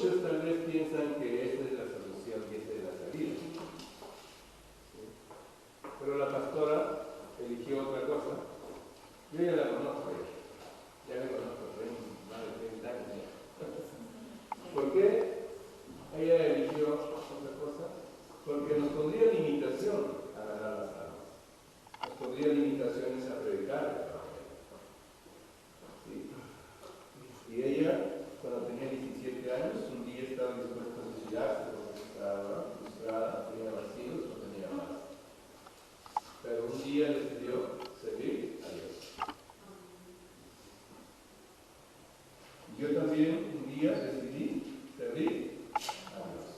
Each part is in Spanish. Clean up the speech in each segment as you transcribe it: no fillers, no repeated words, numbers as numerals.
muchos tal vez piensan que esta es la solución y esta es la salida. ¿Sí? Pero la pastora eligió otra cosa. Yo ya la conozco, ya la conozco, tengo más de 30 años ya. ¿Por qué ella eligió otra cosa? Porque nos pondría limitación a ganar las almas. Nos pondría limitaciones a predicar el Evangelio. ¿Sí? Y ella, cuando tenía 17 años, un día estaba dispuesta a suicidarse porque estaba frustrada, tenía vacíos, no tenía más. Pero un día decidió servir a Dios. Y yo también un día decidí servir a Dios.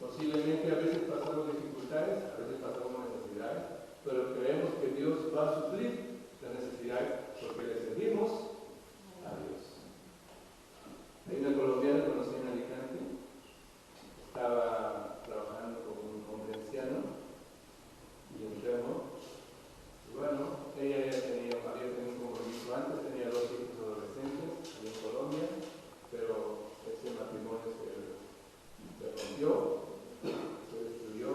Posiblemente a veces pasamos dificultades, a veces pasamos necesidades, pero creemos que Dios va a suplir las necesidades porque le servimos a Dios. Hay una colombiana conocida en Alicante, estaba trabajando con un hombre anciano y enfermo. Y bueno, ella ya había tenido un compromiso antes, tenía 2 hijos adolescentes en Colombia, pero ese matrimonio se rompió, se destruyó.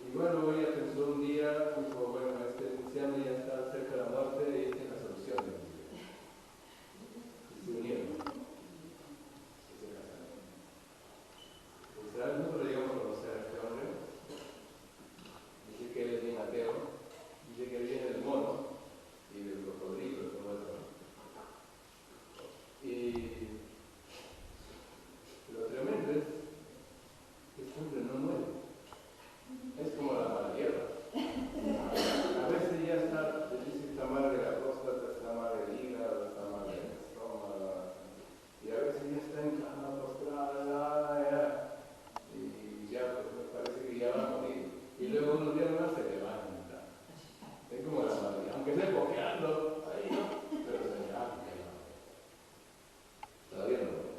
Y bueno, ella pensó un día, dijo, bueno, este anciano ya está cerca de la muerte y esta es la solución de mi vida. Y se unieron, y se casaron. Israel no lo llegamos a conocer a este hombre. Dice que él es bien ateo, dice que viene del mono y del cocodrilo y todo eso. Y lo tremendo es que este hombre no muere. Es como la mala hierba. A veces ya está, dice que está mal de la próstata, está mal del hígado, está mal del estómago. Y a veces ya está en cama postrada, y ya pues, me parece que ya va a morir. Y luego unos días más se levanta. Es como la mala hierba. Aunque esté cojeando, ahí no, pero se levanta. Todavía no muere.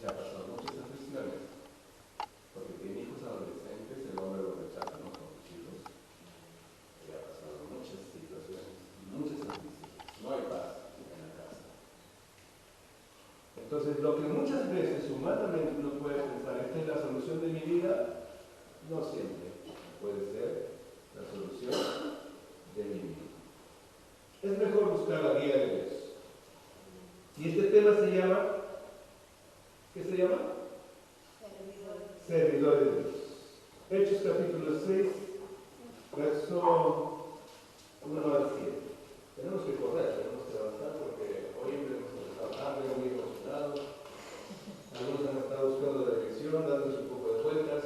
Ya pasó muchas aflicciones. Porque tiene hijos adolescentes, el hombre lo rechaza, no con sus hijos. Y ha pasado muchas situaciones, muchas aflicciones. No hay paz en la casa. Entonces, lo que muchas veces humanamente uno puede pensar, esta es la solución de mi vida, no siempre puede ser la solución de mi vida. Es mejor buscar la guía de Dios. Y este tema se llama, ¿qué se llama? Servidores de Dios. Hechos capítulo 6, verso 1 al 7. Tenemos que correr, tenemos que avanzar porque hoy hemos estado tarde, muy emocionados. Algunos han estado buscando la dirección, dándose un poco de vueltas,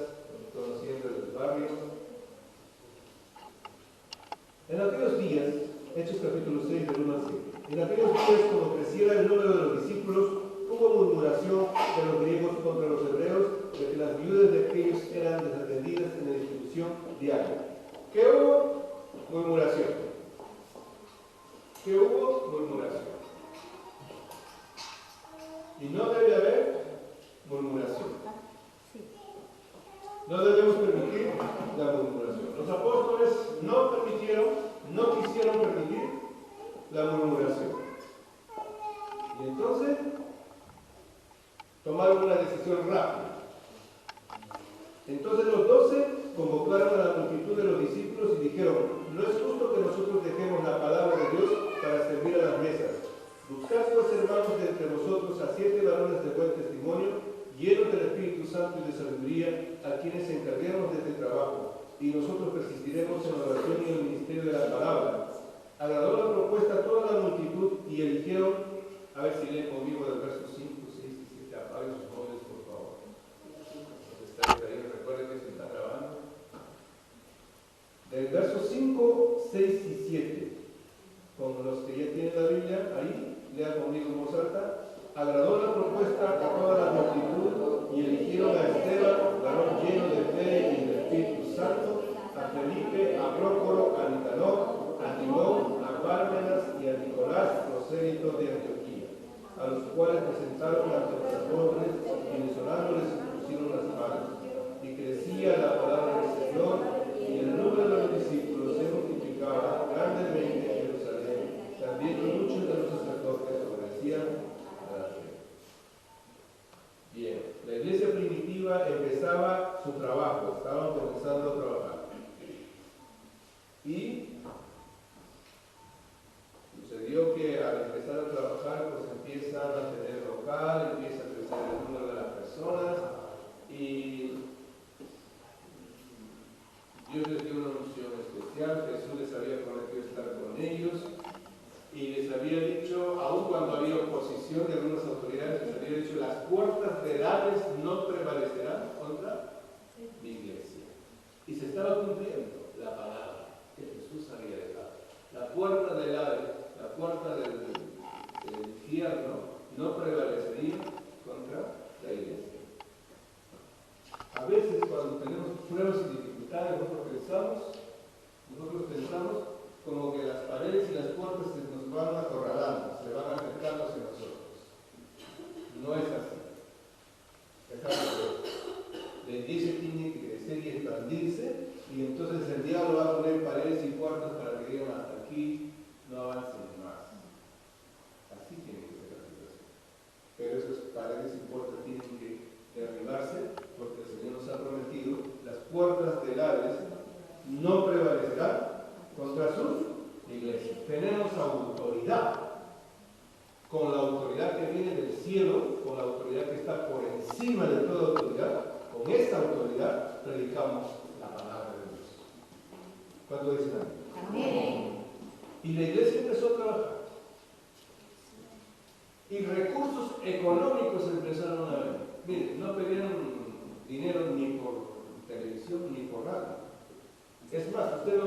conociendo el barrio. En aquellos días, Hechos capítulo 6, del 1 al 7. En aquellos días, como creciera el número de los discípulos, hubo murmuración de los griegos contra los hebreos de que las viudas de aquellos eran desatendidas en la distribución diaria. ¿Qué hubo? Murmuración. ¿Qué hubo? Murmuración. Y no debe haber murmuración. No debemos permitir la murmuración. Los apóstoles no quisieron permitir la murmuración. Y entonces tomaron una decisión rápida. Entonces los 12 convocaron a la multitud de los discípulos y dijeron: no es justo que nosotros dejemos la palabra de Dios para servir a las mesas. Buscad pues, hermanos, de entre vosotros a 7 varones de buen testimonio, llenos del Espíritu Santo y de sabiduría, a quienes encarguemos de este trabajo, y nosotros persistiremos en la oración y el ministerio de la palabra. Agradó la propuesta a toda la multitud y eligieron, a ver si leen conmigo del verso 5, 6 y 7, apaguen sus móviles, por favor. Los están ahí, recuerden que se está grabando. Del verso 5, 6 y 7, con los que ya tienen la Biblia, ahí, lean conmigo en voz alta. Agradó la propuesta a toda la multitud y eligieron a Esteban, varón lleno de fe y del Espíritu Santo, a Felipe, a Prócoro, a Nicanor, a Timón, a Pármenas y a Nicolás, prosélito de Antioquía, a los cuales presentaron ante los apóstoles, quienes orando les impusieron las manos. Y crecía la palabra del Señor, y el número de los discípulos se multiplicaba grandemente en Jerusalén. También muchos de los sacerdotes obedecían a la fe. su trabajo, estaban comenzando a trabajar. Y sucedió que al empezar a trabajar, pues empiezan a tener local, empieza a crecer el número de las personas y Dios les dio una unción especial. Jesús les había prometido estar con ellos y les había dicho, aun cuando había oposición de algunas autoridades, les había dicho, las puertas del Hades no prevalecerán contra mi iglesia. Y se estaba cumpliendo la palabra que Jesús había dejado. La puerta del Hades, la puerta del infierno, no prevalecería contra la iglesia. A veces cuando tenemos pruebas y dificultades, nosotros pensamos como que las paredes y las puertas se nos van acorralando, se van acercando hacia nosotros. No es así. La iglesia tiene que crecer y expandirse, y entonces el diablo va a poner paredes y puertas para que digan hasta aquí, no avancen más. Así tiene que ser la situación. Pero esas paredes y puertas tienen que derribarse, porque el Señor nos ha prometido, las puertas del Hades no prevalecerán contra su iglesia. Tenemos autoridad, con la autoridad que viene del cielo, con la autoridad que está por encima de toda autoridad. Con esta autoridad predicamos la palabra de Dios. ¿Cuánto dicen amén? Amén. Y la iglesia empezó a trabajar. Y recursos económicos empezaron a ver. Miren, no pedían dinero ni por televisión ni por radio. Es más, usted no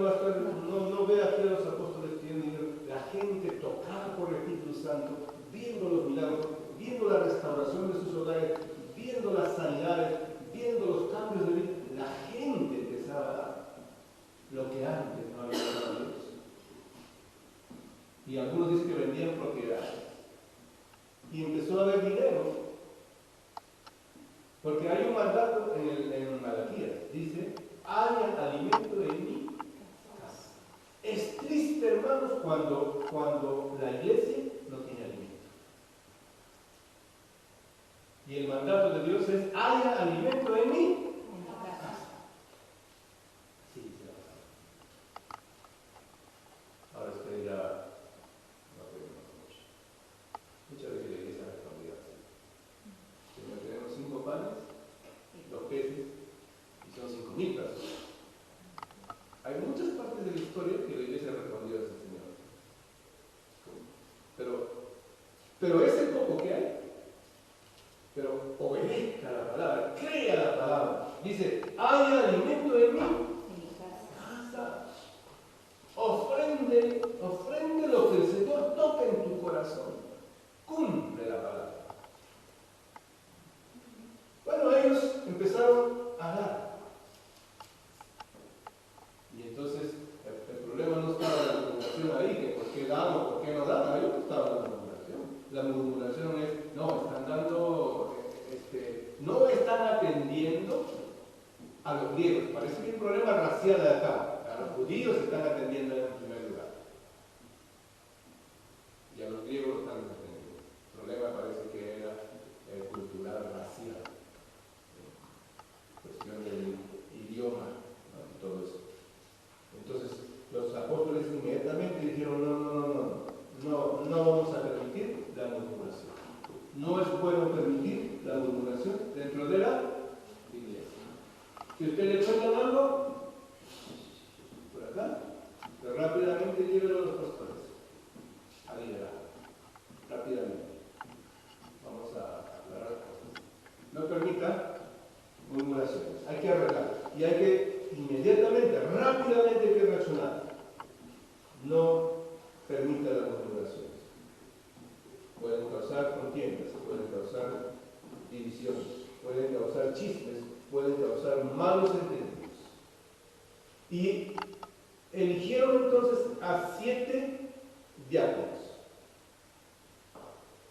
ve aquí a los apóstoles pidiendo dinero. La gente tocada por el Espíritu Santo, viendo los milagros, viendo la restauración de sus hogares, viendo las sanidades, viendo los cambios de vida. La gente empezaba a dar lo que antes no había dado Dios. Y algunos dicen que vendían propiedades. Y empezó a haber dinero. Porque hay un mandato en Malaquías, dice, haya alimento en mi casa. Es triste, hermanos, cuando la iglesia no tiene alimento. Y el mandato de Dios es, haya alimento en mi casa. Sí, se va a pasar. Ahora usted dirá, no tenemos mucho. Muchas veces la iglesia respondió así. Señor, tenemos 5 panes, 2 peces, y son 5,000 personas. Hay muchas partes de la historia que la iglesia respondió a ese Señor. Pero ese poco que hay, pero obedezca la palabra, crea la palabra. Dice, hay alimento en mi casa. Ofrende lo que el Señor toca en tu corazón. Cumple la palabra. Bueno, ellos empezaron a dar. Y entonces el problema no estaba en la murmuración ahí, que por qué dan o por qué no dan. Ahí no estaba la murmuración. La murmuración es, no, están dando, no están atendiendo a los griegos. Parece que hay un problema racial de acá. A los judíos están atendiendo en primer lugar. Y a los griegos lo están atendiendo. El problema parece que era cultural, racial. Cuestión del idioma, ¿no? Y todo eso. Entonces, los apóstoles inmediatamente dijeron, no vamos a permitir la murmuración. No es bueno permitir la murmuración dentro de la iglesia. Si usted le cuenta algo, por acá, pero rápidamente llévelo a los pastores a liderar. Rápidamente. Vamos a aclarar cosas. No permita murmuraciones. Hay que arreglar. Y hay que inmediatamente, rápidamente hay que reaccionar. No permita las murmuraciones. Pueden causar contiendas, pueden causar divisiones, pueden causar chismes, pueden causar malos entendidos. Y eligieron entonces a 7 diáconos.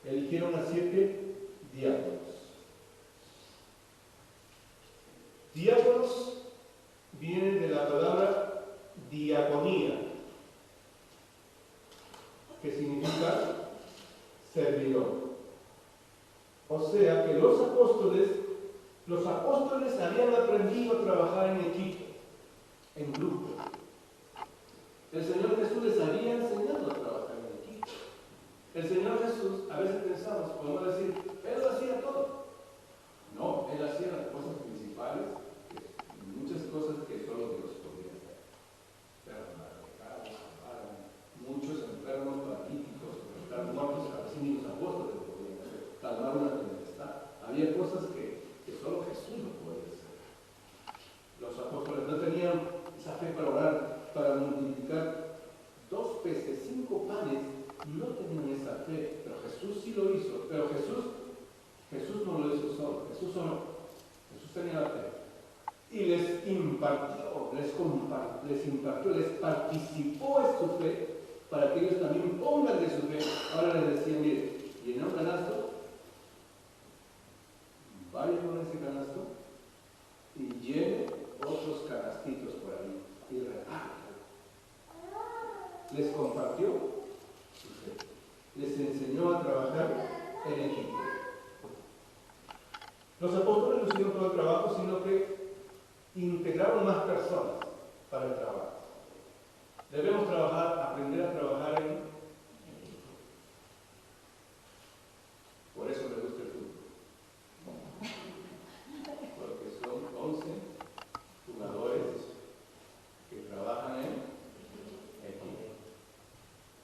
Eligieron a 7 diáconos. Diáconos vienen de la palabra diaconía, que significa servidor. O sea que los apóstoles Los apóstoles habían aprendido a trabajar en equipo, en grupo. El Señor Jesús les había enseñado a trabajar en equipo. El Señor Jesús, a veces pensamos, podemos decir, Él lo hacía todo. No, Él hacía las cosas principales, muchas cosas que solo Dios podía hacer. Perdonar pecados, salvar muchos enfermos, paralíticos, estar muertos, así ni los apóstoles lo podían hacer. Calmar una tempestad. Había cosas que solo Jesús lo podía hacer. Los apóstoles no tenían esa fe para orar, para multiplicar 2 peces, 5 panes, no tenían esa fe, pero Jesús sí lo hizo. Pero Jesús no lo hizo solo, Jesús tenía la fe. Y les impartió, les participó en su fe, para que ellos también pongan de su fe. Ahora les decía, mire, llené un canasto, vaya con ese canasto y llene otros canastitos por ahí y repártalo. Les compartió su fe, les enseñó a trabajar en equipo. Los apóstoles no hicieron todo el trabajo, sino que integraron más personas para el trabajo. Debemos aprender a trabajar en equipo. Por eso me gusta el fútbol. Porque son 11 jugadores que trabajan en equipo.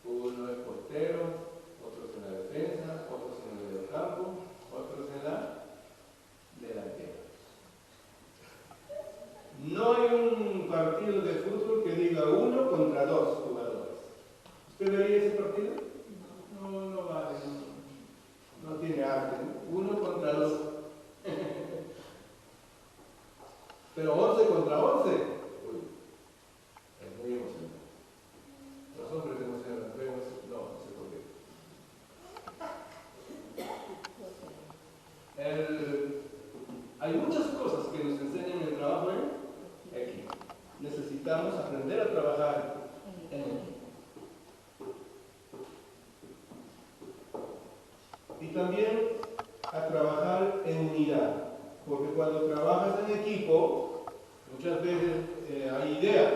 Uno es portero, otros en la defensa, otros en el mediocampo, otros en la delantera. No hay un partido de fútbol que diga 1 contra 2 jugadores. ¿Usted vería ese partido? No vale. No tiene arte. 1 contra 2. Pero 11 contra 11. Uy, es muy emocionante. Los hombres se emocionan, no sé por qué. Hay muchas cosas que nos enseñan el trabajo en equipo. Necesitamos aprender a trabajar en equipo. Y también a trabajar en unidad. Porque cuando trabajas en equipo, muchas veces hay ideas,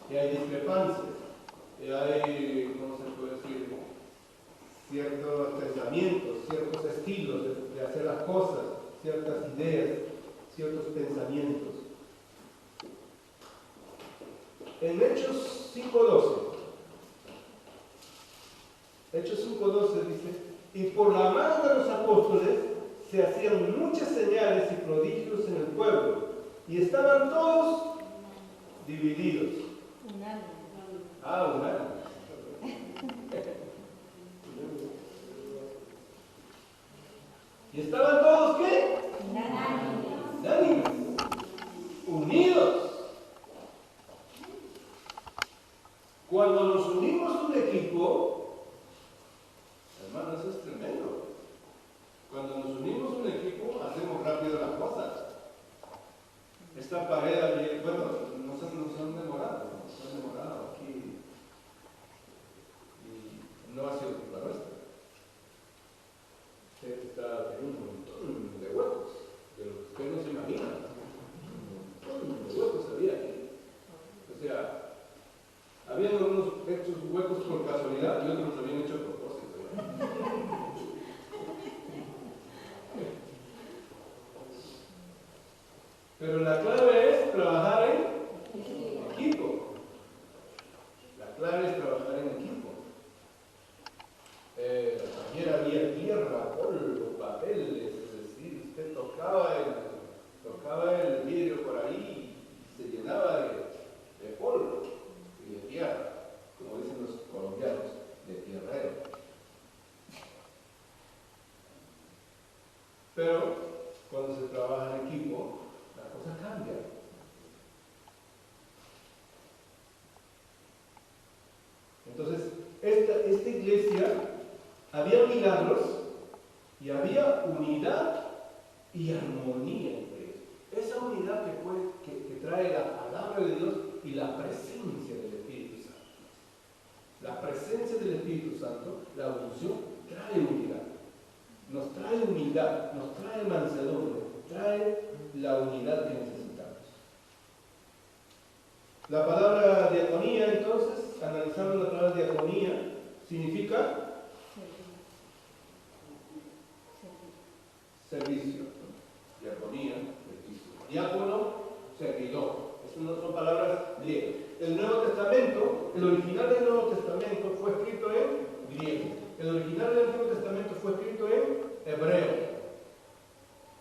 y hay discrepancias, y hay, ¿cómo se puede decir?, ciertos pensamientos, ciertos estilos de hacer las cosas, ciertas ideas, ciertos pensamientos. En Hechos 5:12 dice, y por la mano de los apóstoles se hacían muchas señales y prodigios en el pueblo, y estaban todos divididos. Unánime. ¿Y estaban todos qué? Unánimes. Unidos. Cuando nos unimos un equipo, hermano, eso es tremendo. Cuando nos unimos un equipo, hacemos rápido las cosas. Esta pared, bueno, no se han demorado aquí. Y no ha sido culpa nuestra. Está teniendo un montón de huecos, de lo que usted no se imagina. Un montón de huecos había aquí. O sea, habían algunos hechos huecos por casualidad y otros lo habían hecho a propósito. Pero la clave es trabajar en equipo. La clave es trabajar en equipo. Ayer había tierra, polvo, papeles, es decir, usted tocaba el vidrio por ahí y se llenaba de polvo y de tierra, como dicen los colombianos, de tierrero. Pero cuando se trabaja en equipo, la cosa cambia. Entonces, esta iglesia, había milagros y había unidad y armonía entre ellos. Esa unidad que trae la palabra de Dios y la presencia del Espíritu Santo. La presencia del Espíritu Santo, la unción, trae unidad. Nos trae humildad, nos trae mansedumbre, trae la unidad que necesitamos. La palabra diaconía, entonces, analizando la palabra diaconía, significa servicio. Diaconía, servicio. Diácono, servidor. Esas no son palabras griegas. El Nuevo Testamento, el original del Nuevo Testamento fue escrito en griego. El original del Antiguo Testamento fue escrito en hebreo,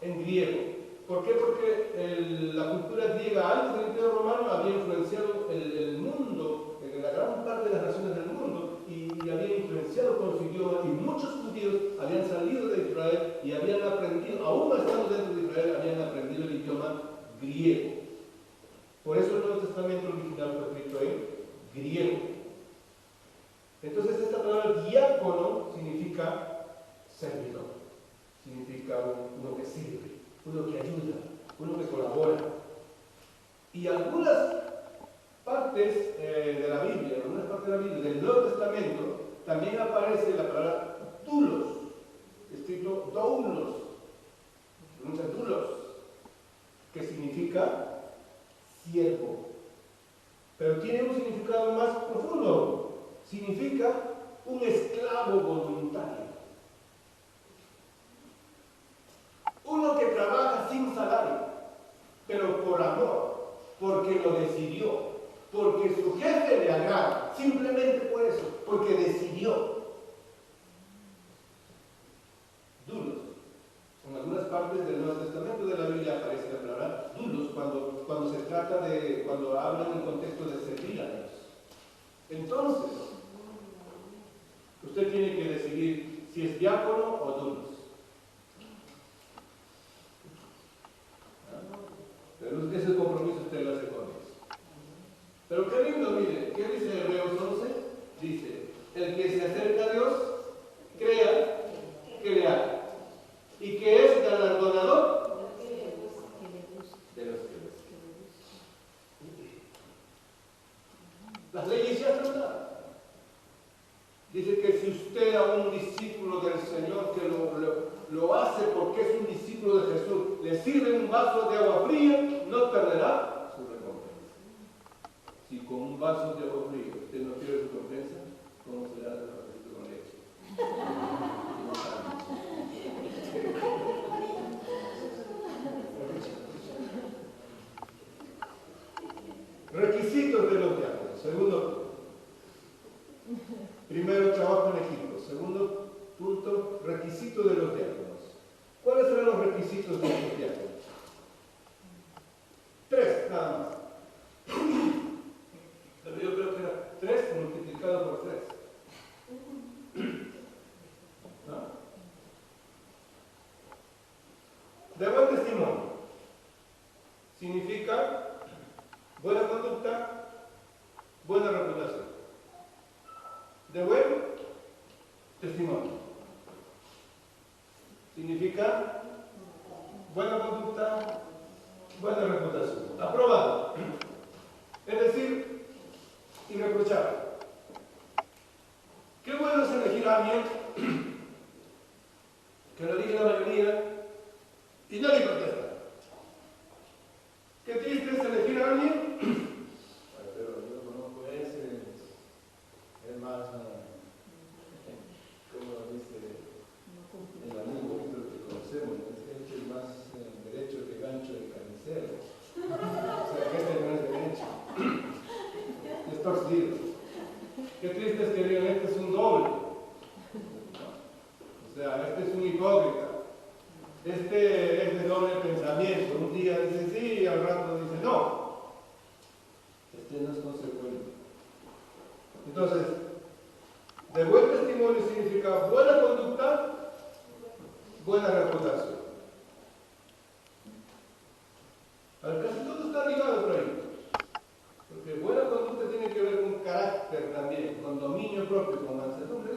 en griego. ¿Por qué? Porque la cultura griega antes del Imperio Romano había influenciado el mundo, la gran parte de las naciones del mundo, y había influenciado con su idioma, y muchos judíos habían salido de Israel y habían aprendido, aún estando dentro de Israel, habían aprendido el idioma griego. Por eso el Nuevo Testamento original fue escrito en griego. Entonces esta palabra diácono significa servidor, significa uno que sirve, uno que ayuda, uno que colabora. Y algunas partes de la Biblia, del Nuevo Testamento, también aparece la palabra doulos, escrito doulos, pronuncia doulos, que significa siervo. Pero tiene un significado más profundo. Significa un esclavo voluntario. Uno que trabaja sin salario, pero por amor, porque lo decidió, porque su jefe le agrada, simplemente por eso, porque decidió. Dulos. En algunas partes del Nuevo Testamento de la Biblia aparece la palabra dulos cuando se trata de, cuando hablan en el contexto de servir a Dios. Entonces, usted tiene que decidir si es diácono o dulos. Pero ese compromiso usted lo hace con Dios. Pero qué lindo, mire, ¿qué dice Hebreos 11? Dice, el que se acerca a Dios, crea que le ama, y que es galardonador de los que le buscan. Las leyes ya están dadas. Dice que si usted a un discípulo del Señor que lo hace porque es un discípulo de Jesús, le sirve un vaso de agua fría, no perderá su recompensa. Si con un vaso de agua fría usted no quiere su recompensa, ¿cómo será el cafecito con leche? Requisitos de los diáconos. Segundo, primero, trabajo en equipo. Segundo punto, requisito de los diáconos. ¿Cuáles serán los requisitos de los diáconos? 3, nada más. Pero yo creo que era 3 multiplicado por 3. ¿No? De buen testimonio. Significa buena conducta, buena reputación. De buen testimonio. Significa buena conducta, buena reputación. Aprobado. Es decir, irreprochable. Qué bueno es elegir a alguien que lo diga la mayoría y nadie contesta. Qué triste es elegir a alguien, pero yo conozco a ese, es más, como dice el amigo que conocemos, es más derecho que gancho de carnicero. O sea, que este no es derecho, es torcido. Qué triste es que digan, este es un doble. O sea, este es un hipócrita. Este es de doble pensamiento. Un día dice sí y al rato dice no. Este no es consecuente. Entonces, de buen testimonio significa buena conducta, buena reputación. Casi todo está ligado por ahí. Porque buena conducta tiene que ver con carácter también, con dominio propio, con mansedumbre,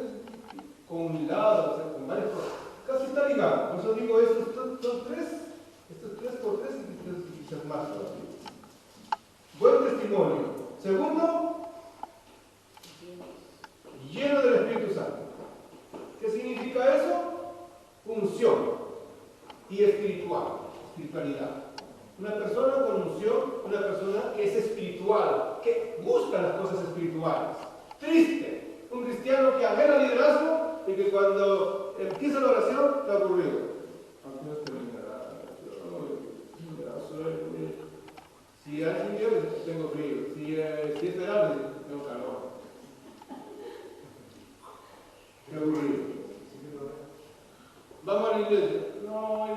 con humildad, o sea, con varias cosas. Casi está ligado. Por eso digo, estos son 3, estos 3 por 3 y quizás más todavía. Buen testimonio. Segundo, lleno del Espíritu Santo. ¿Qué significa eso? Unción y espiritualidad. Una persona con unción, una persona que es espiritual, que busca las cosas espirituales. Triste, un cristiano que anhela liderazgo y que cuando empieza la oración está aburrido. Dios terminará. Si alguien quiere, tengo frío. Si es verano, tengo calor. Qué aburrido. Vamos a la iglesia. No,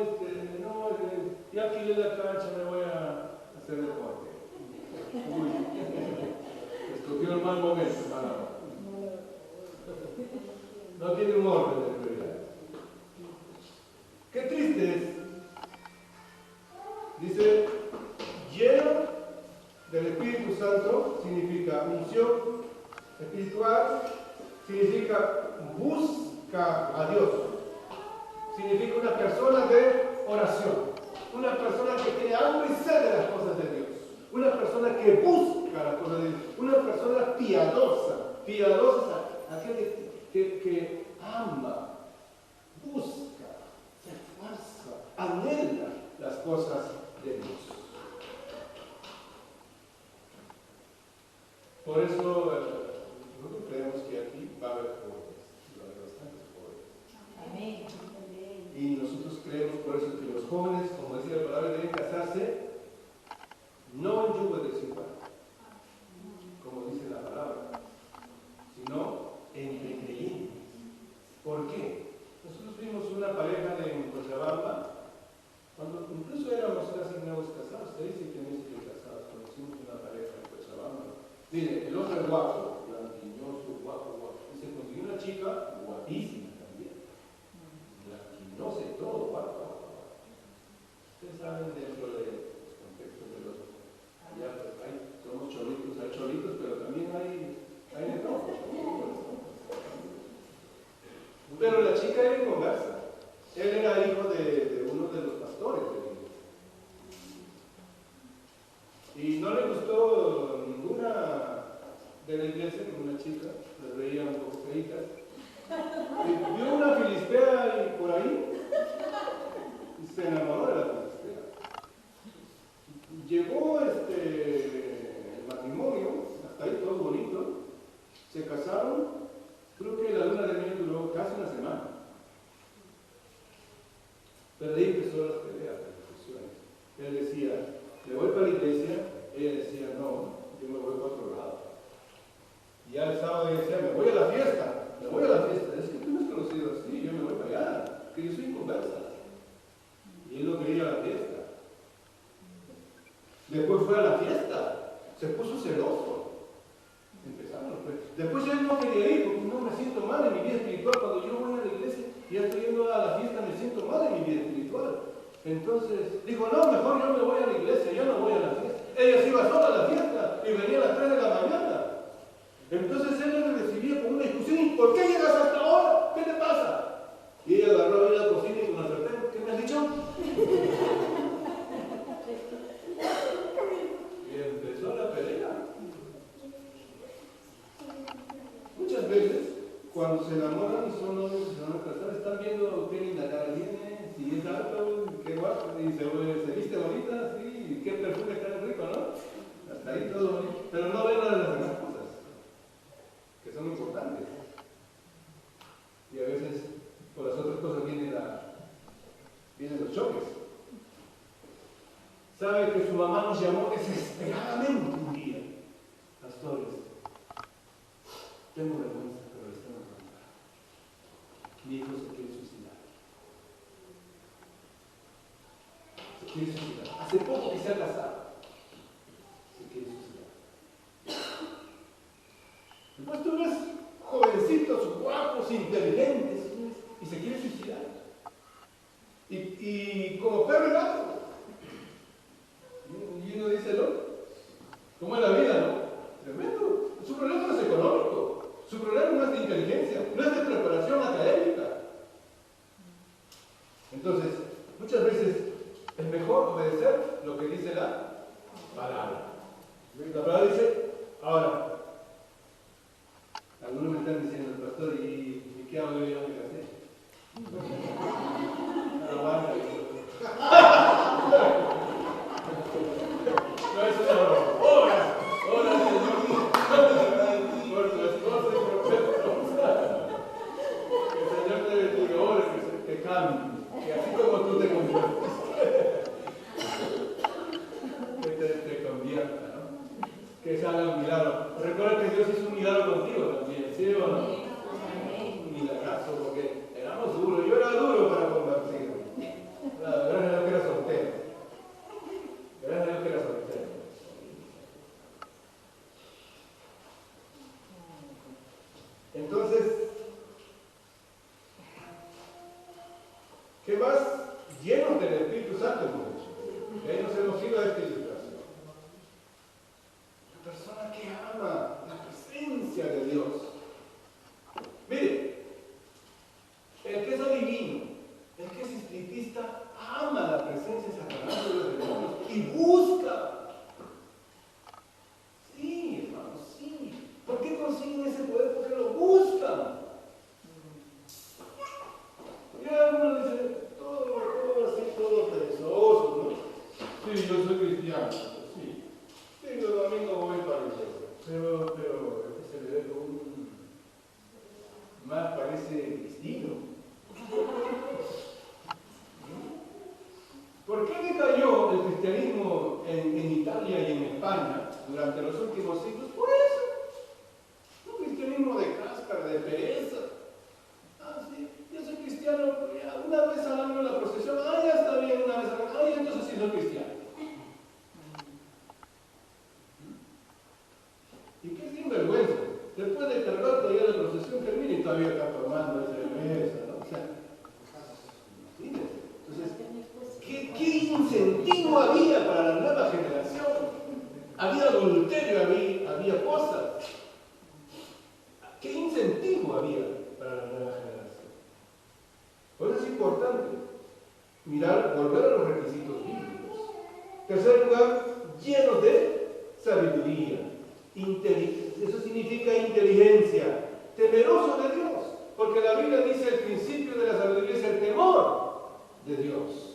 ya alquilé la cancha, me voy a hacer deporte. Uy, escogió el mal momento para. No tiene un orden de prioridad. Qué triste es. Dice, lleno del Espíritu Santo significa unción espiritual, significa busca a Dios. Significa una persona de oración, una persona que tiene hambre y sed de las cosas de Dios, una persona que busca las cosas de Dios, una persona piadosa, aquel que ama, busca, se esfuerza, anhela las cosas de Dios. Por eso nosotros creemos que aquí va a haber jóvenes, va a haber bastantes jóvenes. Amén. Y nosotros creemos por eso que los jóvenes, como decía la palabra, deben casarse no en yugo desigual, como dice la palabra, sino entre creyentes. ¿Por qué? Nosotros vimos una pareja de Cochabamba, cuando incluso éramos casi nuevos casados, 6 y 7 meses de casados, conocimos una pareja en Cochabamba. Mire, el hombre guapo, blanquiñoso, guapo, y se consiguió una chica guapísima también. No sé, todo, guapo. Ustedes saben dentro de los contextos de los. Allá pues, somos cholitos, hay cholitos, pero también hay de todo. Pero la chica era inconversa. Él era hijo de uno de los pastores de la iglesia. Y no le gustó ninguna de la iglesia, ninguna chica, las veía un poco feitas. Vio una filistea y por ahí y se enamoró de la filistea. Llegó el matrimonio, hasta ahí todo bonito, se casaron, creo que la luna de miel duró casi una semana. Pero ahí empezó las peleas, las discusiones. Él decía, me voy para la iglesia, ella decía, no, yo me voy para otro lado. Y ya el sábado ella decía, me voy a la fiesta. Me voy a la fiesta, es que tú me has conocido así, yo me voy para allá, que yo soy inconversa. Y él no quería ir a la fiesta. Después fue a la fiesta, se puso celoso. Empezaron los pleitos. Después él no quería ir porque no me siento mal en mi vida espiritual. Cuando yo voy a la iglesia y ya estoy yendo a la fiesta, me siento mal en mi vida espiritual. Entonces dijo, no, mejor yo me voy a la iglesia, yo no voy a la fiesta. Ella se iba sola a la fiesta y venía a las 3 de la mañana. Entonces él le recibía con una discusión, ¿y por qué llegas hasta ahora? ¿Qué te pasa? Y ella agarró a ir a la cocina y con la sartén, ¿qué me has dicho? Y empezó la pelea. Muchas veces, cuando se enamoran y son novios y se van a casar, están viendo qué linda cara tiene, si es alto, qué guapo, y se viste bonita, sí, qué perfume tan rico, ¿no? Hasta ahí todo bonito. Pero no ven a las demás cosas que son importantes. Y a veces por las otras cosas vienen los choques. Sabe que su mamá nos llamó desesperadamente un día. Pastores, tengo vergüenza, pero les tengo que contar. Mi hijo se quiere suicidar. Se quiere suicidar. Hace poco que se ha casado. Se quiere suicidar. Después tú ves jovencitos, guapos, inteligentes, y se quiere suicidar. Y como perro y gato. Y uno dice, ¿no? ¿Cómo es la vida, no? Tremendo. Su problema no es económico. Su problema no es de inteligencia, no es de preparación académica. Entonces, muchas veces es mejor obedecer lo que dice la palabra. La palabra dice, ahora, algunos me están diciendo, el pastor, ¿y qué hago yo? ¿Qué hacer? ¿Qué más? Llenos del Espíritu Santo hemos hecho. Y ahí nos hemos ido a esta ilustración. La persona que ama la presencia de Dios. Mire, el que es adivino, el que es espiritista, ama la presencia sacramental de los demonios y busca. Sí, hermanos, sí. ¿Por qué consiguen ese poder? Porque lo buscan. Y algunos dicen, todo así, todo perezoso, ¿no? Sí, yo soy cristiano, sí. Sí, los domingos voy para la iglesia. Pero se le ve como más parece cristiano. ¿Por qué decayó el cristianismo en Italia y en España durante los últimos siglos? Por eso. Un cristianismo de cáscara, de pereza. Ah, sí, yo soy cristiano, una vez al año en la procesión, ya está bien, una vez al año, entonces sí soy cristiano. ¿Y qué sinvergüenza? Después de cargar todavía la procesión, termina y todavía está tomando esa cerveza, ¿no? O sea, imagínense. Entonces, ¿qué incentivo había para la nueva generación? Había adulterio, había cosas. ¿Qué incentivo había para la nueva generación? Por eso es importante volver a los requisitos bíblicos. Tercer lugar, llenos de sabiduría. Eso significa inteligencia, temeroso de Dios, porque la Biblia dice el principio de la sabiduría es el temor de Dios.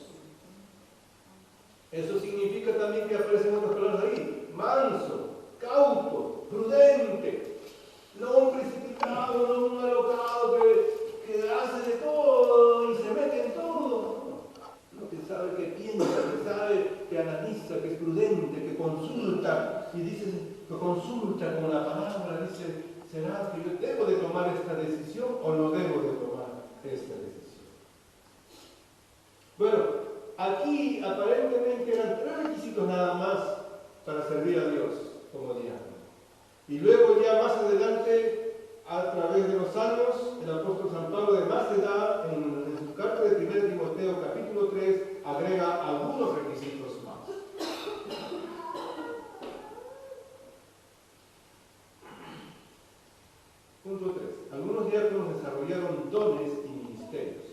Eso significa también que aparecen otras palabras ahí: manso, cauto, prudente, no un precipitado, no un alocado que hace de todo y se mete en todo. No, que sabe, que piensa, que sabe, que analiza, que es prudente, que consulta y dice, que consulta con la palabra, dice, ¿será que yo debo de tomar esta decisión o no debo de tomar esta decisión? Bueno, aquí aparentemente eran 3 requisitos nada más para servir a Dios como diácono. Y luego ya más adelante, a través de los años, el apóstol San Pablo de más edad, en su carta de 1 Timoteo capítulo 3, agrega algunos requisitos más. Punto 3. Algunos diáconos desarrollaron dones y ministerios,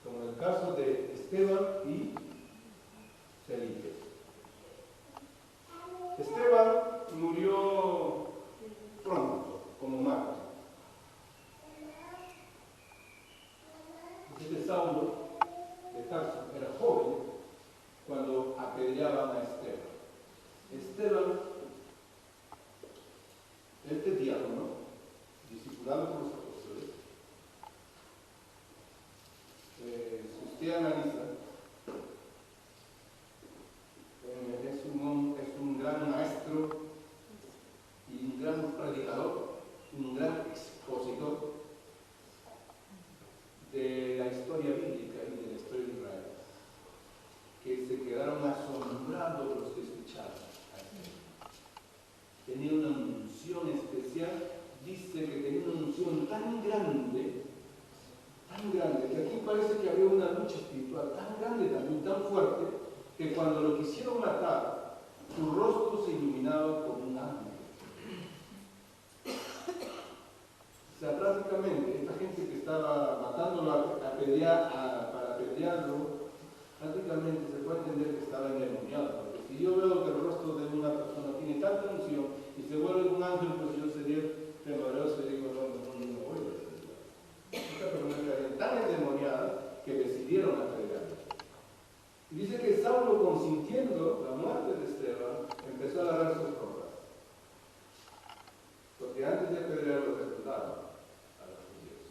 como en el caso de Esteban y Felipe. Esteban murió pronto, como mártir. Dice que Saulo de Tarso era joven cuando apedreaban a Esteban. Esteban, este diácono, discipulado por los apóstoles, si usted analiza, es un gran maestro y un gran predicador, un gran expositor de la historia bíblica y de la historia de Israel, que se quedaron asombrados los que escuchaban a este. Tenía una unción especial, dice que tenía una unción tan grande, que aquí parece que había una lucha espiritual tan grande también, tan fuerte, que cuando lo quisieron matar, su rostro se iluminaba como un ángel. O sea, prácticamente, esta gente que estaba matándolo para apedrearlo, prácticamente se puede entender que estaba endemoniado. Porque si yo veo que el rostro de una persona tiene tanta unción y se vuelve un ángel, pues yo sería temeroso y digo, no voy a apedrear. Esta persona estaría tan endemoniada que decidieron apedrearlo. Y dice que Saulo, consintiendo la muerte de Esteban, empezó a agarrar sus ropas. Porque antes de apedrearlo reclutaron a los judíos.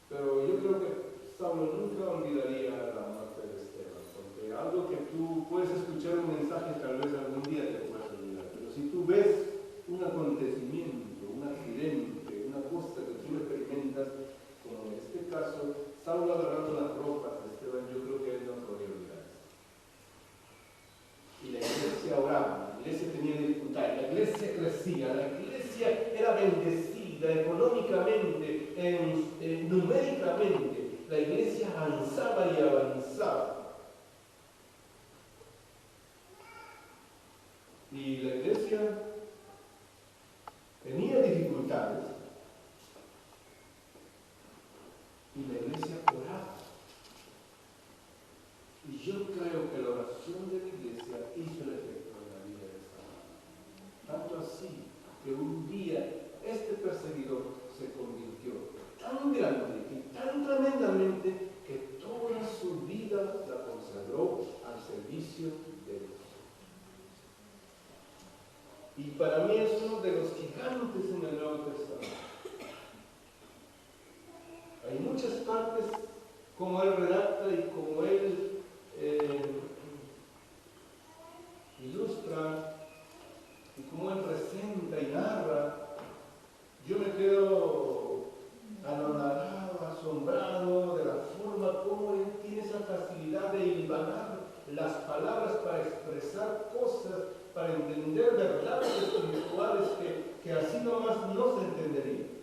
Pero yo creo que Saulo nunca olvidaría la muerte de Esteban, porque algo que tú puedes escuchar un mensaje tal vez algún día te puedes olvidar, pero si tú ves un acontecimiento, un accidente, una cosa que tú experimentas, como en este caso, Saulo agarrando las ropas de Esteban, yo creo que él no podía olvidar eso. Y la iglesia oraba, la iglesia tenía dificultades, la iglesia crecía, la iglesia era bendecida económicamente, numéricamente, iglesia avanzaba y avanzaba. Y la iglesia tenía dificultades. Y la iglesia oraba. Y yo creo que la oración de la iglesia hizo el efecto en la vida de esta. Tanto así que un día este perseguidor se convirtió tan grande y tan tremendamente que toda su vida la consagró al servicio de Dios. Y para mí es uno de los gigantes en el Nuevo Testamento. Hay muchas partes como él redacta y como él ilustra y como él presenta y narra. Yo me quedo anonadado, asombrado de la forma como él tiene esa facilidad de hilvanar las palabras para expresar cosas, para entender verdades espirituales que así nomás no se entenderían.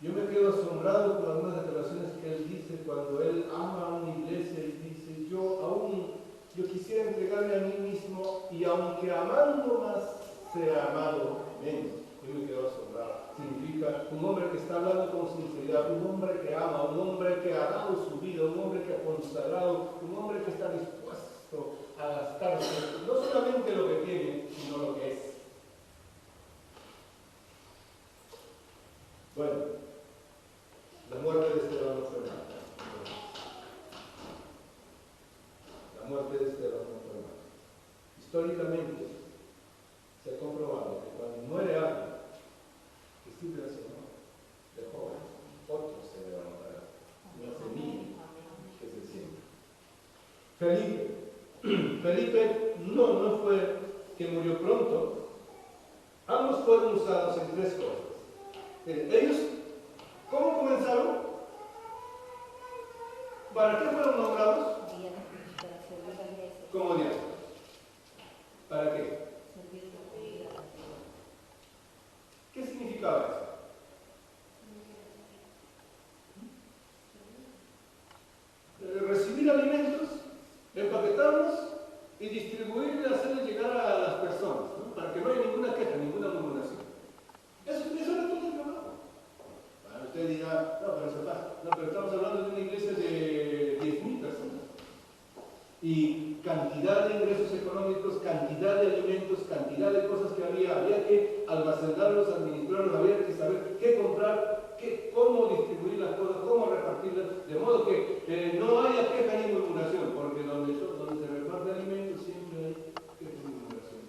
Yo me quedo asombrado por algunas declaraciones que él dice cuando él ama a una iglesia y dice, yo quisiera entregarme a mí mismo y aunque amando más sea amado menos. Yo me quedo asombrado. Significa un hombre que está hablando con sinceridad, un hombre que ama, un hombre que ha dado su vida, un hombre que ha consagrado, un hombre que está dispuesto a gastarse no solamente lo que tiene, sino lo que es. Bueno, la muerte de Esteban no fue nada. La muerte de Esteban no fue nada. Históricamente se ha comprobado que cuando muere alguien que sirve al Señor, de joven, otro se levantará. Una semilla que se siembra. Felipe no fue que murió pronto. Ambos fueron usados en tres cosas. Ellos, ¿cómo comenzaron? ¿Para qué fueron nombrados? Como diáconos. ¿Para qué? ¿Qué significaba eso? Recibir alimentos, empaquetarlos y distribuirlos y hacerles llegar a las personas, ¿no? Para que no haya ninguna queja, ninguna murmuración. Eso era todo el trabajo. Bueno, usted dirá, no, pero eso pasa. No, pero estamos hablando de una iglesia de 10.000 personas. Y cantidad de ingresos económicos, cantidad de alimentos, cantidad de cosas que había que almacenarlos, administrarlos, había que saber qué comprar, cómo distribuir las cosas, cómo repartirlas, de modo que no haya queja ni murmuración, porque donde se reparte alimentos siempre hay queja y murmuración.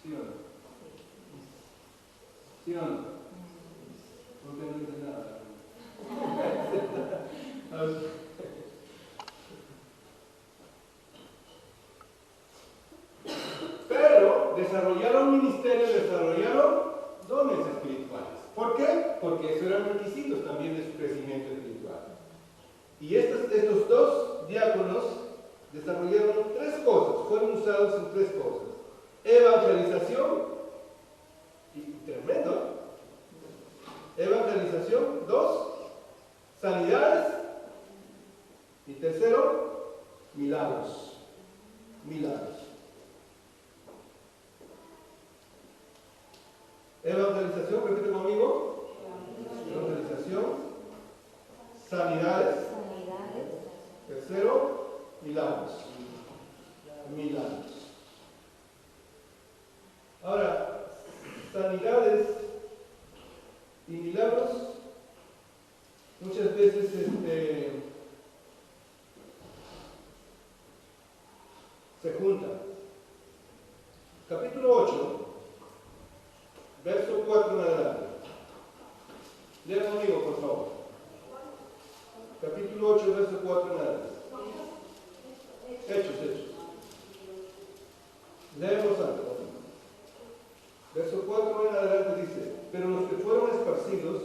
¿Sí o no? ¿Sí o no? Porque no dice nada. Pero desarrollaron ministerios, desarrollaron dones espirituales. ¿Por qué? Porque esos eran requisitos también de su crecimiento espiritual. Y estos dos diáconos desarrollaron tres cosas, fueron usados en tres cosas. Evangelización, y tremendo. Evangelización, 2, sanidades, y tercero, milagros. Milagros. Evangelización, repite conmigo. Evangelización, sanidades, tercero, milagros. Milagros. Ahora, sanidades y milagros muchas veces se juntan. Capítulo 8, verso 4 en adelante. Lea conmigo, por favor. Capítulo 8, verso 4 en adelante. Hechos. Leemos algo. Verso 4 en adelante dice: pero los que fueron esparcidos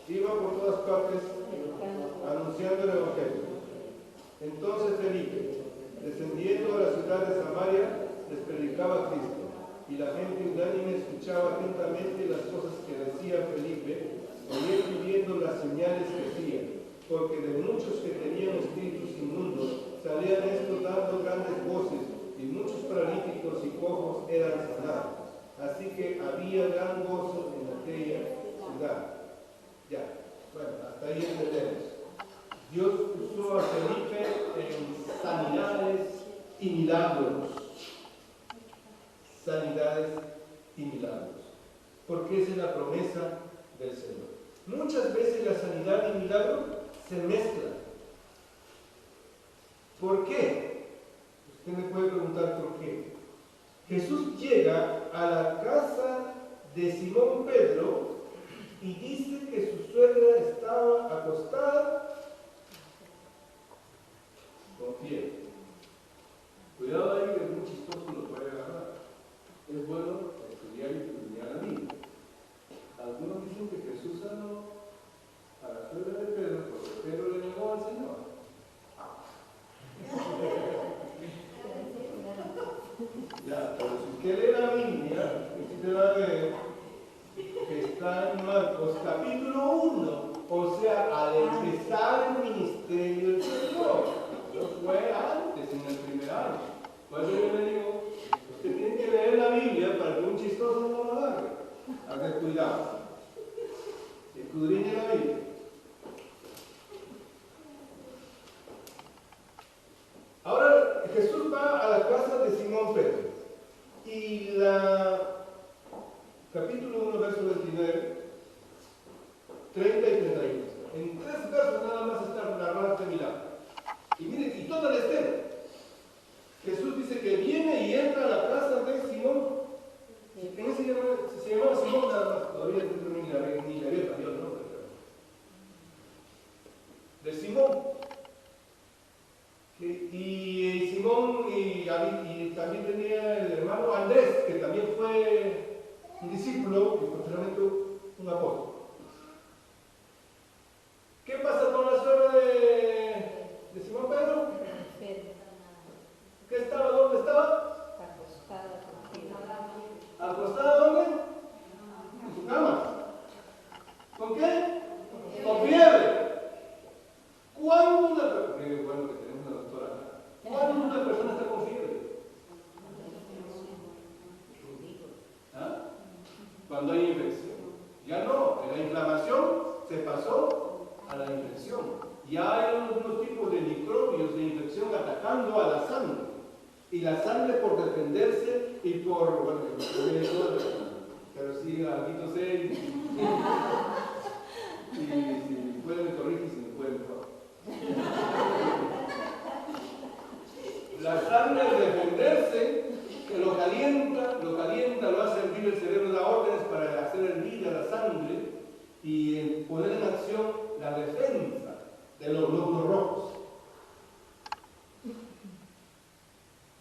iban por todas partes anunciando el Evangelio. Entonces Felipe, descendiendo a la ciudad de Samaria, les predicaba a Cristo. y la gente unánime escuchaba atentamente las cosas que decía Felipe, oyendo y viendo las señales que hacía, porque de muchos que tenían espíritus inmundos salían estos dando grandes voces, y muchos paralíticos y cojos eran sanados. Así que había gran gozo en aquella ciudad. Ya, bueno, hasta ahí entendemos. Dios usó a Felipe en sanidades y milagros. Sanidades y milagros. Porque esa es la promesa del Señor. Muchas veces la sanidad y milagro se mezclan. ¿Por qué? Usted me puede preguntar por qué. Jesús llega a la casa de Simón Pedro y dice que su suegra estaba acostada con fiebre. Cuidado ahí, que es muy chistoso, lo puede agarrar. Es bueno estudiar y estudiar la Biblia. Algunos dicen que Jesús sanó a la suegra de Pedro porque Pedro le negó al Señor. Ya, pero si usted lee la Biblia, usted va a ver que está en Marcos capítulo 1, o sea, al empezar el ministerio del Señor. Eso fue antes, en el primer año. Por eso yo le digo, usted tiene que leer la Biblia para que un chistoso no lo agarre. Haga cuidado. Escudriñe la Biblia. Ahora Jesús va a la casa de Simón Pedro. Y capítulo 1, verso 29, 30 y 31. En 3 versos nada más está narrado este milagro. Y miren, y toda la escena. Jesús dice que viene y entra a la casa de Simón. ¿En ese se llamaba Simón nada más? Todavía ni le había cambiado el nombre. De Simón. Y Simón y también tenía el hermano Andrés, que también fue un discípulo y posteriormente un apóstol. ¿Qué pasa con la suegra de Simón Pedro? ¿Qué estaba? ¿Dónde estaba? ¿Acostada dónde? En su cama. ¿Con qué? Con fiebre. ¿Cuándo una persona, qué bueno que tenemos una doctora acá, cuándo una persona está con fiebre? ¿Ah? Cuando hay infección. Ya no, la inflamación se pasó a la infección. Ya hay unos tipos de microbios de infección atacando a la sangre. Y la sangre por defenderse y por, bueno, pero sí, alguito sé, si pueden me corrigen, si me pueden mejor. La sangre al defenderse, que lo calienta, lo hace hervir el cerebro, da órdenes para hacer hervir a la sangre y poner en acción la defensa de los glóbulos rojos.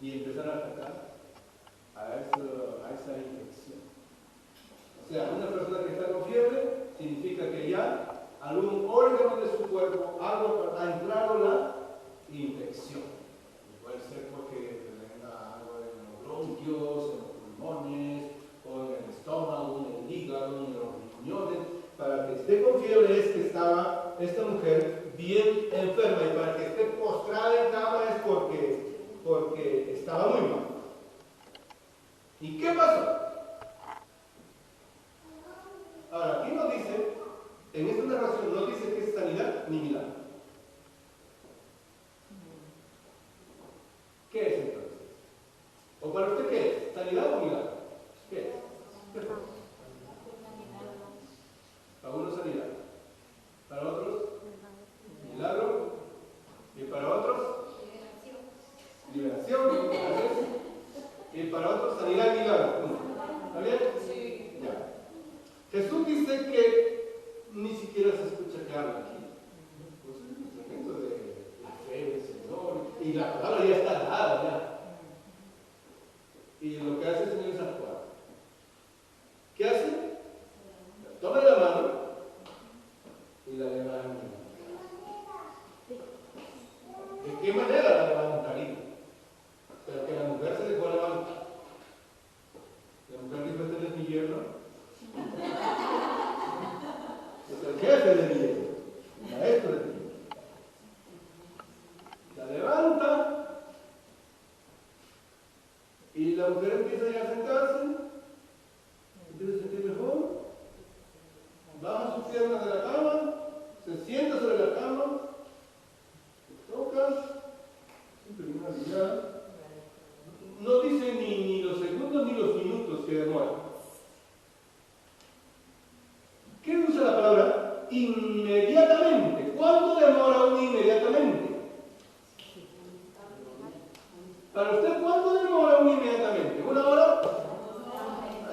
Y empezar a atacar a esa infección. O sea, una persona que está con fiebre significa que ya algún órgano de su cuerpo ha entrado la infección. Puede ser porque tenga algo en los bronquios, en los pulmones, o en el estómago, en el hígado, en los riñones. Para que esté con fiebre es que estaba esta mujer bien enferma, y para que esté postrada en cama es porque estaba muy mal. ¿Y qué pasó? Ahora, aquí no dice, en esta narración no dice que es sanidad ni milagro. ¿Qué es entonces? ¿O para usted qué es? ¿Sanidad o milagro? ¿Qué es? ¿Qué es? Para unos sanidad, para otros milagro, y para otros liberación, y para otros sanidad y milagro. ¿Está bien? Sí. Ya. Jesús dice que ni siquiera se escucha que habla aquí. Pues es un instrumento de la fe del Señor, y la palabra ya está dada ya. Y lo que hace el Señor es actuar. ¿Qué hace? Toma la mano y la levanta. ¿De qué manera la levantaría? Pero que la mujer se dejó levantar. gobierno? Es el jefe de Miguel, el maestro de Miguel. La levanta y la mujer empieza ya a sentarse, empieza a sentir mejor, baja sus piernas de la cama, se sienta sobre la cama, tocas, siempre una mirada. No dice ni los segundos ni los minutos que demora. ¿Qué usa la palabra? Inmediatamente. ¿Cuánto demora un inmediatamente? Para usted, ¿cuánto demora un inmediatamente? ¿Una hora?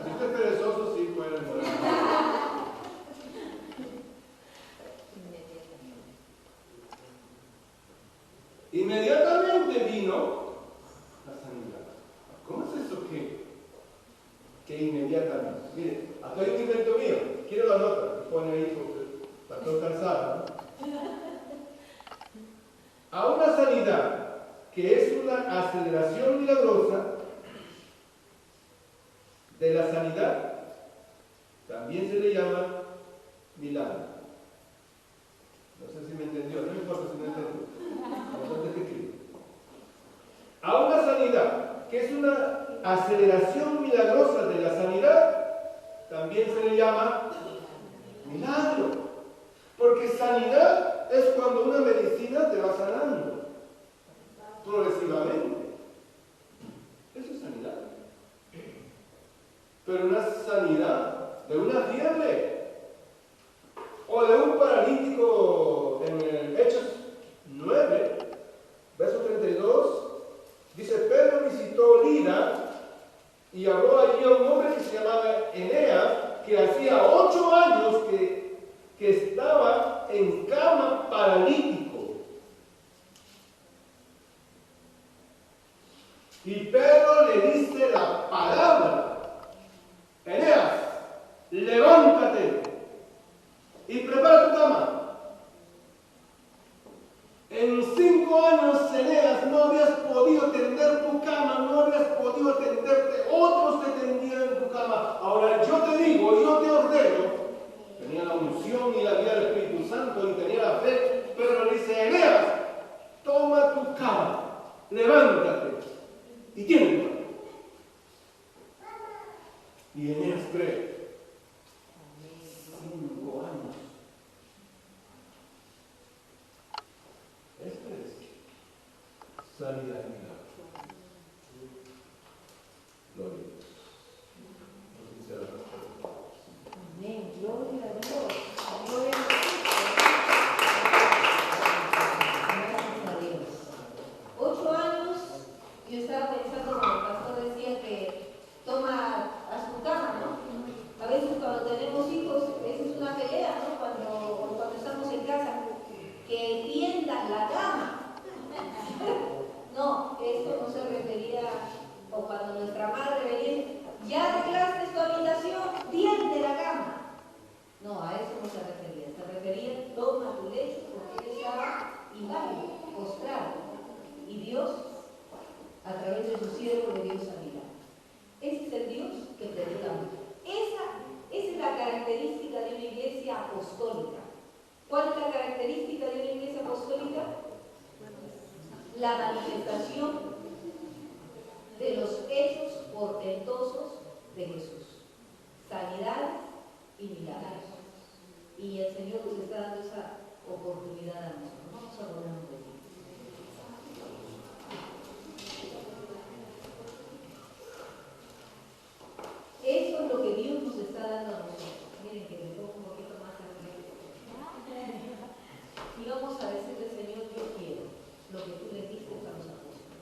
Si usted es perezoso, sí puede demorar. Inmediatamente vino la sanidad. ¿Cómo es eso que inmediatamente? Mire, acá hay un invento mío. Quiero la nota que pone ahí porque la estoy cansada, ¿no? A una sanidad que es una aceleración milagrosa de la sanidad, también se le llama milagro. No sé si me entendió, no importa si me entendió. A una sanidad que es una aceleración milagrosa de la sanidad, también se le llama milagro. Porque sanidad es cuando una medicina te va sanando progresivamente. Eso es sanidad. Pero una sanidad de una fiebre o de un paralítico en Hechos 9, verso 32, dice: Pedro visitó Lida y habló allí a un hombre que se llamaba Eneas, que hacía 8 años que estaba en cama paralítico. Y Pedro le dice la palabra: Eneas, levántate y prepara tu cama. En 5 años, Eneas, no habías podido tender tu cama, no habías podido tenderte, otros te tendían tu cama. Ahora yo te digo, yo te ordeno. Tenía la unción y la guía del Espíritu Santo y tenía la fe, pero le dice: Eneas, toma tu cama, levántate y tiene tu cama. Y Eneas cree. 5 años. Esto es sanidad y milagro. Gloria a Dios. No sé si será la respuesta. Amén. Gloria a Dios. Gloria a Dios. 8 años, yo estaba pensando cuando el pastor decía que toma a su cama, ¿no? A veces cuando tenemos hijos, esa es una pelea, ¿no? Cuando estamos en casa, que tiendan la cama. No, esto no se refería, o cuando nuestra madre venía, ya arreglaste tu habitación, tiende la cama. No, a eso no se refería, toma tu lecho, porque él estaba inválido, postrado. Y Dios, a través de su siervo, le dio sanidad. Ese es el Dios que predicamos. Esa es la característica de una iglesia apostólica. ¿Cuál es la característica de una iglesia apostólica? La manifestación de los hechos portentosos de Jesús. Sanidades y milagros. Y el Señor nos está dando esa oportunidad a nosotros. Vamos a ponernos de pie. Eso es lo que Dios nos está dando a nosotros. Miren que me pongo un poquito más arriba. Y vamos a decirle: Señor, yo quiero lo que tú le diste a los apóstoles.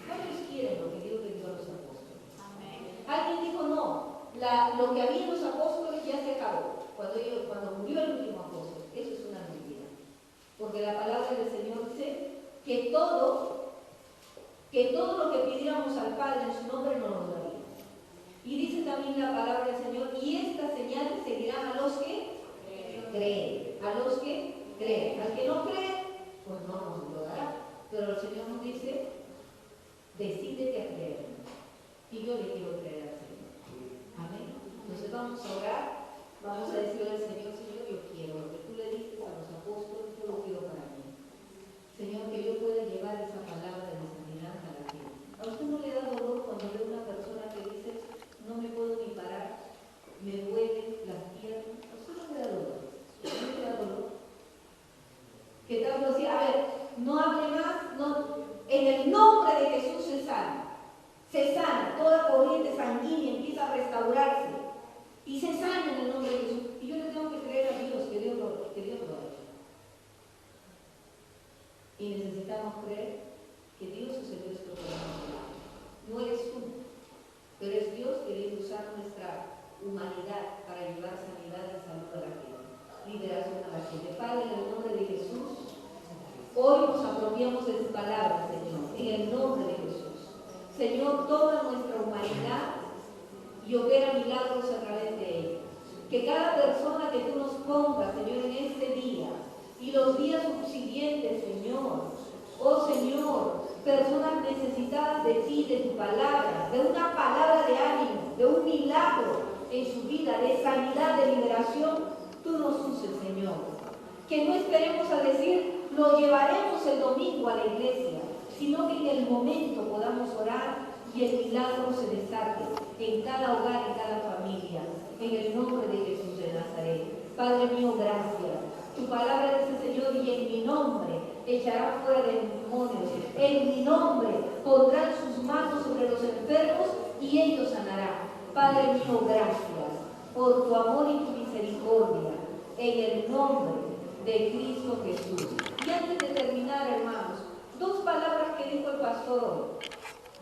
¿Cuántos quieren lo que Dios le dio a los apóstoles? Amén. Alguien dijo: no, lo que había en los apóstoles ya se acabó. Cuando murió el último apóstol. Eso es una mentira. Porque la palabra del Señor dice que todo lo que pidiéramos al Padre en su nombre no nos daría. Y dice también la palabra del Señor: y estas señales seguirán a los que creen. A los que creen. Al que no cree, pues no nos lo dará. Pero el Señor nos dice: decídete a creer. Y yo le quiero creer al Señor. Amén. vamos a orar, vamos a decirle al Señor, Señor, yo quiero lo que tú le diste a los apóstoles, yo lo quiero para mí. Señor, que yo pueda llevar esa palabra de sanidad a la gente. ¿A usted no le da dolor cuando ve una persona que dice, no me puedo ni parar, me duelen las piernas? ¿A usted no le da dolor? ¿No le da dolor? Que tanto decía, a ver, no hable más, no, en el nombre de Jesús se sana, toda corriente sanguínea empieza a restaurarse y se sana en el nombre de Jesús. Y yo le tengo que creer a Dios que Dios lo ha hecho. Y necesitamos creer que Dios es el Dios que podemos. No eres tú, pero es Dios queriendo usar nuestra humanidad para llevar sanidad y salud a la gente, liberación a la gente. Padre, en el nombre de Jesús, hoy nos apropiamos de tu palabra, Señor, en el nombre de Jesús. Señor, toma nuestra humanidad y opera milagros a través de ella. Que cada persona que tú nos pongas, Señor, en este día y los días subsiguientes, Señor, oh Señor, personas necesitadas de ti, de tu palabra, de una palabra de ánimo, de un milagro en su vida, de sanidad, de liberación, tú nos uses, Señor. Que no esperemos a decir, lo llevaremos el domingo a la iglesia, sino que en el momento podamos orar y el milagro se desate en cada hogar, en cada familia, en el nombre de Jesús de Nazaret. Padre mío, gracias. Tu palabra dice, Señor, y en mi nombre echará fuera demonios, en mi nombre pondrán sus manos sobre los enfermos y ellos sanarán. Padre mío, gracias por tu amor y tu misericordia, en el nombre de Cristo Jesús. Y antes de terminar, hermanos, dos palabras que dijo el pastor hoy: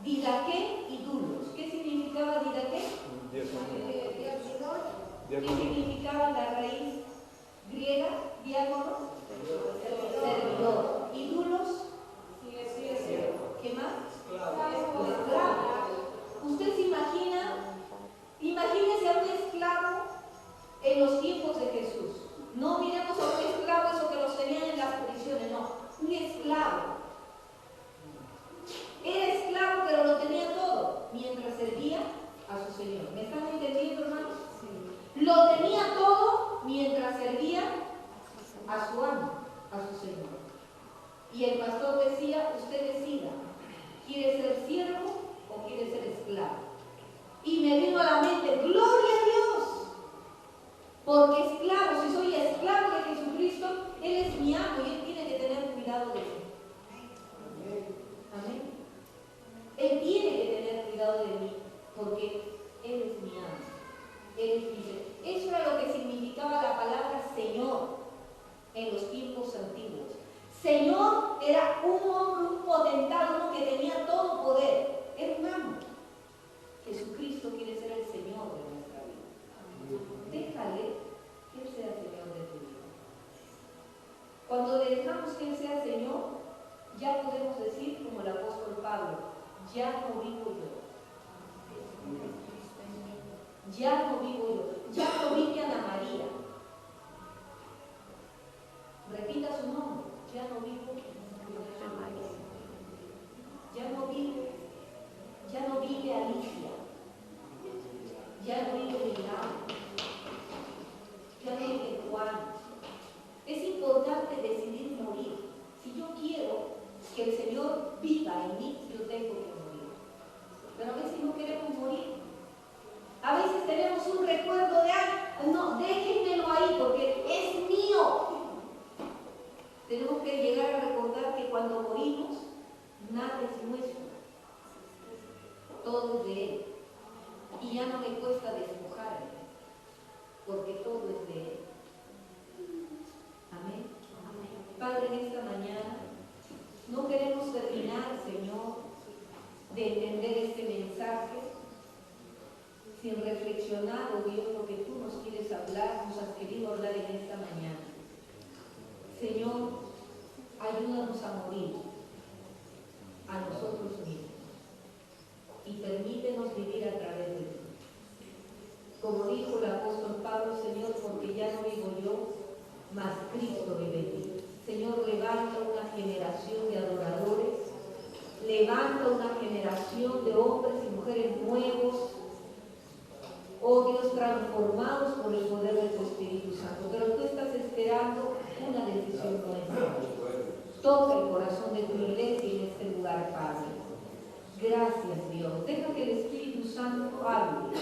didaqué y dulos. ¿Qué significaba didaqué? ¿Qué significaba la raíz griega? Diácono, servidor. ¿Y dulos? ¿Qué más? Esclavo. ¿Usted se imagínese a un esclavo en los tiempos de Jesús? No miremos a un esclavo, eso que los tenían en las prisiones, no. Un esclavo. Era esclavo, pero lo tenía todo, mientras servía a su Señor. ¿Me están entendiendo, hermanos? Sí. Lo tenía todo mientras servía a su amo, a su Señor. Y el pastor decía, usted decida, ¿quiere ser siervo o quiere ser esclavo? Y me vino a la mente, gloria a Dios, porque esclavo, si soy esclavo de Jesucristo, Él es mi amo y Él tiene que tener cuidado de mí. Amén. Él tiene que tener cuidado de mí, porque Él es mi amo. Él es mi Señor. Eso era lo que significaba la palabra Señor en los tiempos antiguos. Señor era un hombre, un potentado, uno que tenía todo poder. Era un amo. Jesucristo quiere ser el Señor de nuestra vida. Déjale que Él sea el Señor de tu vida. Cuando le dejamos que Él sea el Señor, ya podemos decir, como el apóstol Pablo, ya no vivo yo. Ya no vivo yo. Ya no vive Ana María. Repita su nombre. Ya no vivo Ana María. Ya no vive Alicia. Ya no vive Milagro. Ya no vive Juan. Es importante decidir morir. Si yo quiero que el Señor viva en mí, yo tengo que morir. Pero a veces no queremos morir. A veces tenemos un recuerdo de algo. No, déjenmelo ahí porque es mío. Tenemos que llegar a recordar que cuando morimos, nada es nuestro. Todo es de Él. Y ya no me cuesta despojarme, porque todo es de Él. Amén. Padre, en esta mañana no queremos terminar, Señor, de entender este mensaje sin reflexionar, oh Dios, lo que tú nos quieres hablar, nos has querido hablar en esta mañana. Señor, ayúdanos a morir a nosotros mismos y permítenos vivir a través de ti. Como dijo el apóstol Pablo, Señor, porque ya no vivo yo, mas Cristo vive en mí. Señor, levanta una generación de adoradores, levanta una generación de hombres y mujeres nuevos, Oh Dios, transformados por el poder de tu Espíritu Santo. Pero tú estás esperando una decisión nuestra. Toca el corazón de tu iglesia en este lugar, Padre. Gracias, Dios. Deja que el Espíritu Santo hable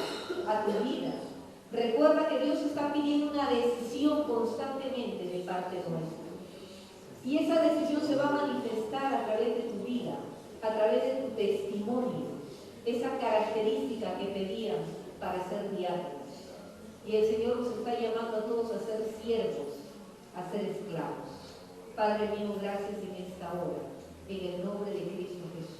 a tu vida. Recuerda que Dios está pidiendo una decisión constantemente de parte nuestra. Y esa decisión se va a manifestar a través de tu vida, a través de tu testimonio, esa característica que pedíamos para ser diáconos. Y el Señor nos está llamando a todos a ser siervos, a ser esclavos. Padre mío, gracias en esta hora, en el nombre de Cristo Jesús.